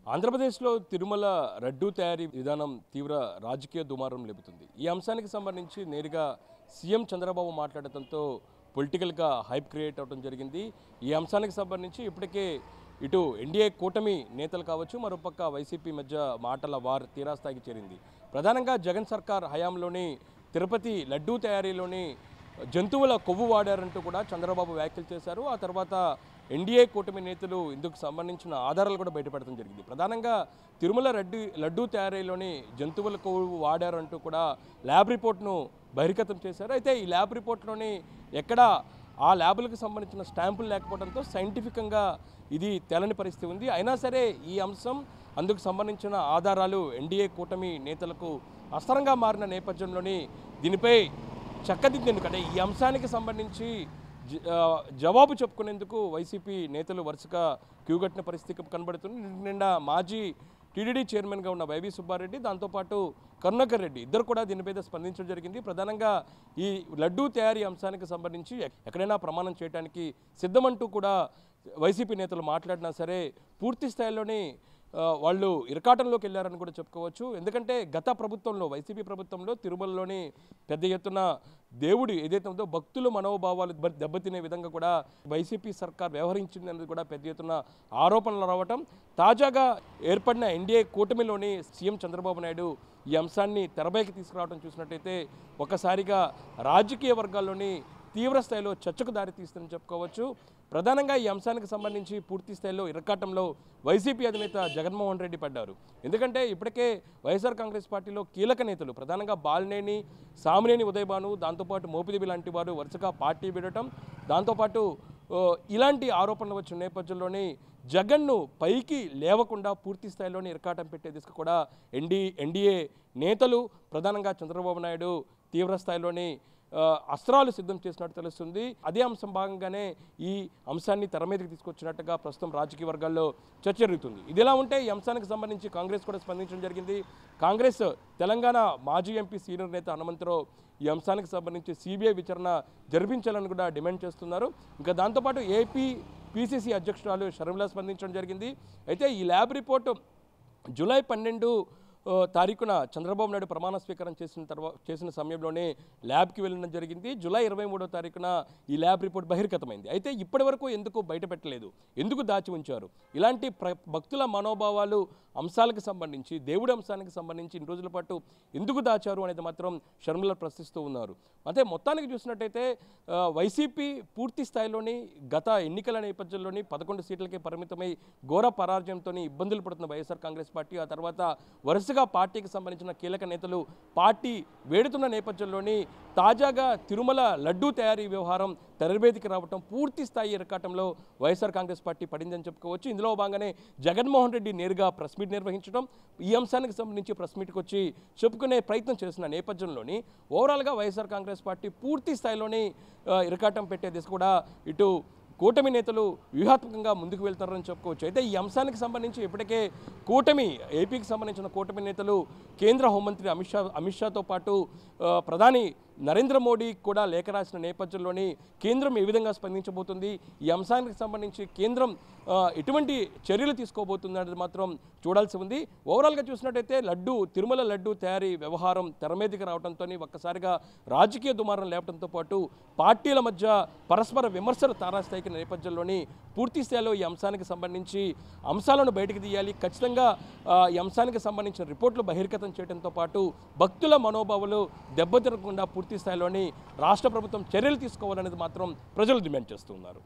ఆంధ్రప్రదేశ్లో తిరుమల లడ్డూ తయారీ విధానం తీవ్ర రాజకీయ దుమారం లేపుతుంది. ఈ అంశానికి సంబంధించి నేరుగా సీఎం చంద్రబాబు మాట్లాడటంతో పొలిటికల్గా హైప్ క్రియేట్ అవడం జరిగింది. ఈ అంశానికి సంబంధించి ఇప్పటికే ఇటు ఎన్డీఏ కూటమి నేతలు కావచ్చు, మరోపక్క వైసీపీ మధ్య మాటల వార్ తీరాస్థాయికి చేరింది. ప్రధానంగా జగన్ సర్కార్ హయాంలోని తిరుపతి లడ్డూ తయారీలోని జంతువుల కొవ్వు వాడారంటూ కూడా చంద్రబాబు వ్యాఖ్యలు చేశారు. ఆ తర్వాత ఎన్డీఏ కూటమి నేతలు ఇందుకు సంబంధించిన ఆధారాలు కూడా బయటపెట్టడం జరిగింది. ప్రధానంగా తిరుమల లడ్డూ తయారీలోని జంతువుల కొవ్వు వాడారంటూ కూడా ల్యాబ్ రిపోర్ట్ను బహిర్గతం చేశారు. అయితే ఈ ల్యాబ్ రిపోర్ట్లోని ఎక్కడా ఆ ల్యాబులకు సంబంధించిన స్టాంపులు లేకపోవడంతో సైంటిఫికంగా ఇది తేలని పరిస్థితి ఉంది. అయినా సరే ఈ అంశం అందుకు సంబంధించిన ఆధారాలు ఎన్డీఏ కూటమి నేతలకు అస్త్రంగా మారిన నేపథ్యంలోని దీనిపై చక్కదిద్దేందుకు అంటే ఈ అంశానికి సంబంధించి జవాబు చెప్పుకునేందుకు వైసీపీ నేతలు వరుసగా క్యూగట్టిన పరిస్థితి కనబడుతుంది. నిండా మాజీ టీడీడీ చైర్మన్గా ఉన్న వైవి సుబ్బారెడ్డి, దాంతోపాటు కరుణాకర్ రెడ్డి ఇద్దరు కూడా దీని మీద స్పందించడం జరిగింది. ప్రధానంగా ఈ లడ్డూ తయారీ అంశానికి సంబంధించి ఎక్కడైనా ప్రమాణం చేయడానికి సిద్ధమంటూ కూడా వైసీపీ నేతలు మాట్లాడినా సరే పూర్తి స్థాయిలోని వాళ్ళు ఇరకాటంలోకి వెళ్ళారని కూడా చెప్పుకోవచ్చు. ఎందుకంటే గత ప్రభుత్వంలో వైసీపీ ప్రభుత్వంలో తిరుమలలోని పెద్ద ఎత్తున దేవుడు ఏదైతే ఉందో భక్తుల మనోభావాలు దెబ్బతినే విధంగా కూడా వైసీపీ సర్కార్ వ్యవహరించింది అనేది కూడా పెద్ద ఎత్తున ఆరోపణలు రావటం, తాజాగా ఏర్పడిన ఎన్డీఏ కూటమిలోని సీఎం చంద్రబాబు నాయుడు ఈ అంశాన్ని తెరపైకి తీసుకురావడం చూసినట్టయితే ఒకసారిగా రాజకీయ వర్గాల్లోని తీవ్ర స్థాయిలో చర్చకు దారితీస్తుందని చెప్పుకోవచ్చు. ప్రధానంగా ఈ అంశానికి సంబంధించి పూర్తి స్థాయిలో ఇరకాటంలో వైసీపీ అధినేత జగన్మోహన్ రెడ్డి పడ్డారు. ఎందుకంటే ఇప్పటికే వైఎస్ఆర్ కాంగ్రెస్ పార్టీలో కీలక నేతలు ప్రధానంగా బాలినేని, సామినేని ఉదయభాను, దాంతోపాటు మోపిదేవి లాంటి వారు వరుసగా పార్టీ విడటం, దాంతోపాటు ఇలాంటి ఆరోపణలు వచ్చిన నేపథ్యంలోనే జగన్ను పైకి లేవకుండా పూర్తి స్థాయిలోని ఇరకాటం పెట్టే దిశకు కూడా ఎన్డీఏ నేతలు ప్రధానంగా చంద్రబాబు నాయుడు తీవ్ర స్థాయిలోని అస్త్రాలు సిద్ధం చేసినట్టు తెలుస్తుంది. అదే అంశం భాగంగానే ఈ అంశాన్ని తెర మీదకి తీసుకొచ్చినట్టుగా ప్రస్తుతం రాజకీయ వర్గాల్లో చర్చ జరుగుతుంది. ఇదిలా ఉంటే ఈ అంశానికి సంబంధించి కాంగ్రెస్ కూడా స్పందించడం జరిగింది. కాంగ్రెస్ తెలంగాణ మాజీ ఎంపీ సీనియర్ నేత హనుమంతరావు ఈ అంశానికి సంబంధించి సిబిఐ విచారణ జరిపించాలని కూడా డిమాండ్ చేస్తున్నారు. ఇంకా దాంతోపాటు ఏపీ పిసిసి అధ్యక్షురాలు షర్మిల స్పందించడం జరిగింది. అయితే ఈ ల్యాబ్ రిపోర్టు జూలై 12 తారీఖున చంద్రబాబు నాయుడు ప్రమాణ స్వీకారం చేసిన సమయంలోనే ల్యాబ్కి వెళ్ళడం జరిగింది. జూలై 23వ తారీఖున ఈ ల్యాబ్ రిపోర్ట్ బహిర్గతమైంది. అయితే ఇప్పటి వరకు ఎందుకు బయటపెట్టలేదు, ఎందుకు దాచి ఉంచారు? ఇలాంటి భక్తుల మనోభావాలు అంశాలకు సంబంధించి, దేవుడి అంశానికి సంబంధించి ఇన్ని రోజుల పాటు ఎందుకు దాచారు అనేది మాత్రం షర్మిల ప్రశ్నిస్తూ ఉన్నారు. అంటే మొత్తానికి చూసినట్టయితే వైసీపీ పూర్తి స్థాయిలోని గత ఎన్నికల నేపథ్యంలోని 11 సీట్లకే పరిమితమై ఘోర పరాజయంతో ఇబ్బందులు పడుతున్న వైఎస్ఆర్ కాంగ్రెస్ పార్టీ, ఆ తర్వాత వరుసగా పార్టీకి సంబంధించిన కీలక నేతలు పార్టీ వేడుతున్న నేపథ్యంలోని తాజాగా తిరుమల లడ్డూ తయారీ వ్యవహారం తెరవేదికి రావటం పూర్తి స్థాయి ఇరకాటంలో వైఎస్ఆర్ కాంగ్రెస్ పార్టీ పడిందని చెప్పుకోవచ్చు. ఇందులో భాగంగానే జగన్మోహన్ రెడ్డి నేరుగా ప్రెస్ మీట్ నిర్వహించడం, ఈ అంశానికి సంబంధించి ప్రెస్ మీట్కి వచ్చి చెప్పుకునే ప్రయత్నం చేసిన నేపథ్యంలోని ఓవరాల్గా వైఎస్ఆర్ కాంగ్రెస్ పార్టీ పూర్తి స్థాయిలోని ఇరకాటం పెట్టే దిశ కూడా ఇటు కూటమి నేతలు వ్యూహాత్మకంగా ముందుకు వెళ్తారని చెప్పుకోవచ్చు. అయితే ఈ అంశానికి సంబంధించి ఇప్పటికే ఏపీకి సంబంధించిన కూటమి నేతలు కేంద్ర హోంమంత్రి అమిత్ షాతో పాటు ప్రధాని నరేంద్ర మోడీ కూడా లేఖ రాసిన నేపథ్యంలోని కేంద్రం ఏ విధంగా స్పందించబోతుంది, ఈ అంశానికి సంబంధించి కేంద్రం ఎటువంటి చర్యలు తీసుకోబోతుంది అనేది మాత్రం చూడాల్సి ఉంది. ఓవరాల్గా చూసినట్టయితే తిరుమల లడ్డూ తయారీ వ్యవహారం తెర మీదకి రావడంతో ఒక్కసారిగా రాజకీయ దుమారం లేపడంతో పాటు పార్టీల మధ్య పరస్పర విమర్శలు తారాస్థాయికి నేపథ్యంలోని పూర్తి స్థాయిలో ఈ అంశానికి సంబంధించి అంశాలను బయటకు తీయాలి, ఖచ్చితంగా ఈ అంశానికి సంబంధించిన రిపోర్టులు బహిర్గతం చేయడంతో పాటు భక్తుల మనోభావాలు దెబ్బతినకుండా పూర్తి స్థాయిలోని రాష్ట్ర ప్రభుత్వం చర్యలు తీసుకోవాలనేది మాత్రం ప్రజలు డిమాండ్ చేస్తున్నారు.